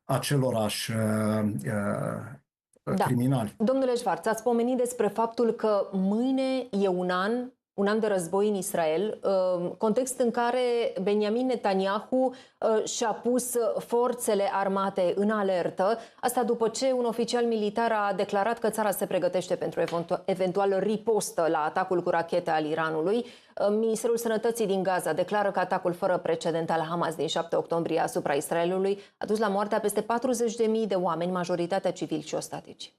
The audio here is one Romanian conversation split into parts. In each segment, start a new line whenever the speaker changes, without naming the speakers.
acelorași
Da.
criminali.
Domnule Schwarz, ați pomenit despre faptul că mâine e un an de război în Israel, context în care Benjamin Netanyahu și-a pus forțele armate în alertă, asta după ce un oficial militar a declarat că țara se pregătește pentru eventual ripostă la atacul cu rachete al Iranului. Ministerul Sănătății din Gaza declară că atacul fără precedent al Hamas din 7 octombrie asupra Israelului a dus la moartea peste 40.000 de oameni, majoritatea civili și ostatici.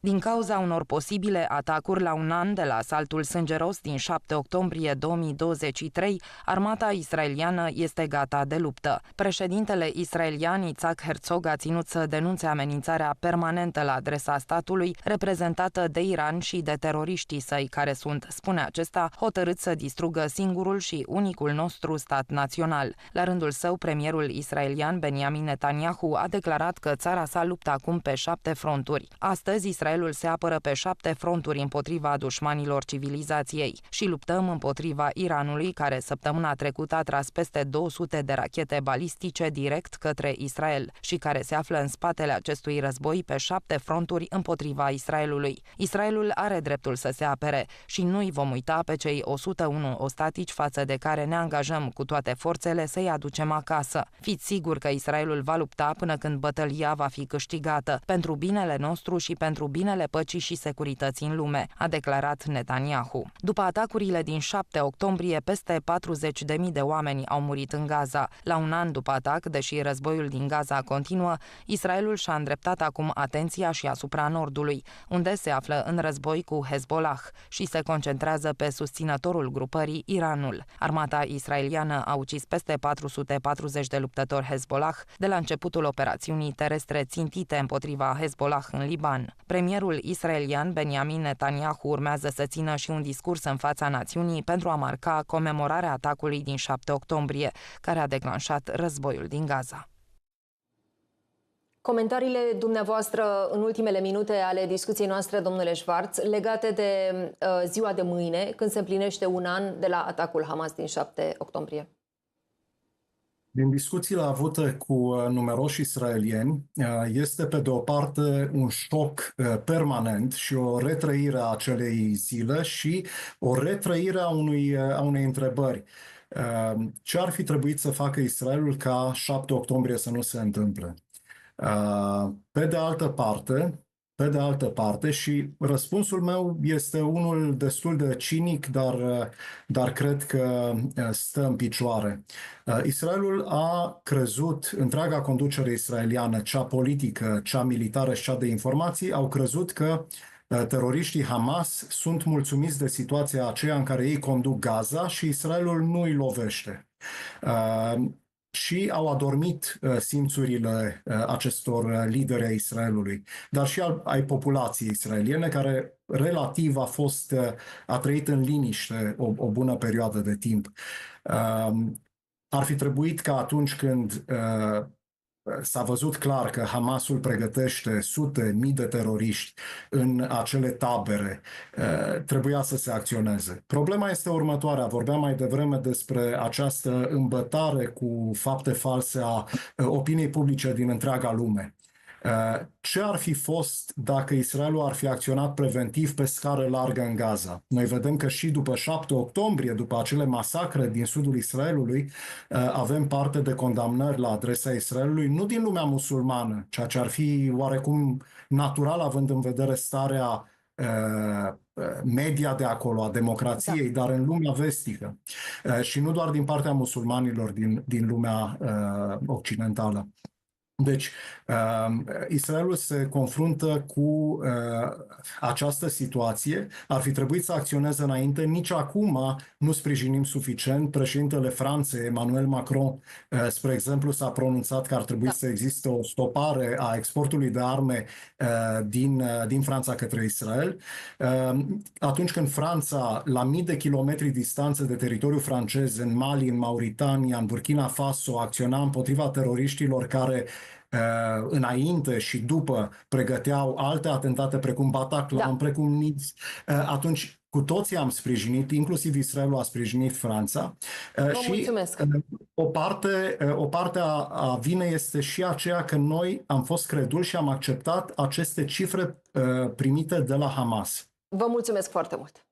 Din cauza unor posibile atacuri la un an de la asaltul sângeros din 7 octombrie 2023, armata israeliană este gata de luptă. Președintele israelian Yitzhak Herzog a ținut să denunțe amenințarea permanentă la adresa statului, reprezentată de Iran și de teroriștii săi, care sunt, spune acesta, hotărâți să distrugă singurul și unicul nostru stat național. La rândul său, premierul israelian Benjamin Netanyahu a declarat că țara sa luptă acum pe 7 fronturi. Astăzi, Israelul se apără pe 7 fronturi împotriva dușmanilor civilizației și luptăm împotriva Iranului, care săptămâna trecută a tras peste 200 de rachete balistice direct către Israel și care se află în spatele acestui război pe 7 fronturi împotriva Israelului. Israelul are dreptul să se apere și nu-i vom uita pe cei 101 ostatici față de care ne angajăm cu toate forțele să-i aducem acasă. Fiți siguri că Israelul va lupta până când bătălia va fi câștigată, pentru binele nostru și pentru binele păcii și securității în lume, a declarat Netanyahu. După atacurile din 7 octombrie, peste 40.000 de oameni au murit în Gaza. La un an după atac, deși războiul din Gaza continuă, Israelul și-a îndreptat acum atenția și asupra Nordului, unde se află în război cu Hezbollah și se concentrează pe susținătorul grupării, Iranul. Armata israeliană a ucis peste 440 de luptători Hezbollah de la începutul operațiunii terestre țintite împotriva Hezbollah în Liban. Premierul israelian Benjamin Netanyahu urmează să țină și un discurs în fața națiunii pentru a marca comemorarea atacului din 7 octombrie, care a declanșat războiul din Gaza.
Comentariile dumneavoastră în ultimele minute ale discuției noastre, domnule Schwarz, legate de ziua de mâine, când se împlinește un an de la atacul Hamas din 7 octombrie.
Din discuțiile avute cu numeroși israelieni, este pe de o parte un șoc permanent și o retrăire a acelei zile și o retrăire a unei întrebări. Ce ar fi trebuit să facă Israelul ca 7 octombrie să nu se întâmple? Pe de altă parte, și răspunsul meu este unul destul de cinic, dar cred că stă în picioare. Israelul a crezut, întreaga conducere israeliană, cea politică, cea militară și cea de informații, au crezut că teroriștii Hamas sunt mulțumiți de situația aceea în care ei conduc Gaza și Israelul nu îi lovește. Și au adormit simțurile acestor lideri ai Israelului, dar și ai populației israeliene, care relativ a trăit în liniște o bună perioadă de timp. Ar fi trebuit ca atunci când s-a văzut clar că Hamasul pregătește mii de teroriști în acele tabere, trebuia să se acționeze. Problema este următoarea. Vorbeam mai devreme despre această îmbătare cu fapte false a opiniei publice din întreaga lume. Ce ar fi fost dacă Israelul ar fi acționat preventiv pe scară largă în Gaza? Noi vedem că și după 7 octombrie, după acele masacre din sudul Israelului, avem parte de condamnări la adresa Israelului, nu din lumea musulmană, ceea ce ar fi oarecum natural având în vedere starea media de acolo, a democrației, dar în lumea vestică. Și nu doar din partea musulmanilor din lumea occidentală. Deci, Israelul se confruntă cu această situație. Ar fi trebuit să acționeze înainte. Nici acum nu sprijinim suficient. Președintele Franței, Emmanuel Macron, spre exemplu, s-a pronunțat că ar trebui să existe o stopare a exportului de arme din Franța către Israel. Atunci când Franța, la mii de kilometri distanță de teritoriul francez, în Mali, în Mauritania, în Burkina Faso, acționa împotriva teroriștilor care înainte și după pregăteau alte atentate precum Bataclan, precum Nice, atunci cu toții am sprijinit, inclusiv Israelul a sprijinit Franța. Și
mulțumesc.
o parte a vinei este și aceea că noi am fost creduli și am acceptat aceste cifre primite de la Hamas.
Vă mulțumesc foarte mult!